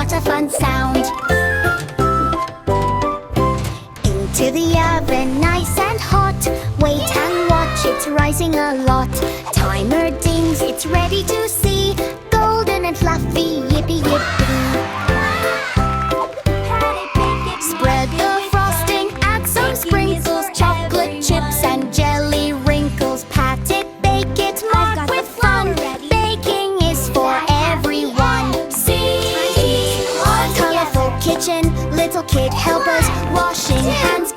what a fun sound! Into the oven, nice and hot. Wait and watch, it's rising a lot. Timer dings, it's ready to see. Golden and fluffy, yippee yippee. Spread the frosting, add some sprinkles, chocolate chips and jelly wrinkles. Pat it, bake it, mark with fun. Baking is for everyone. See our colorful kitchen, little kid help us. Washing hands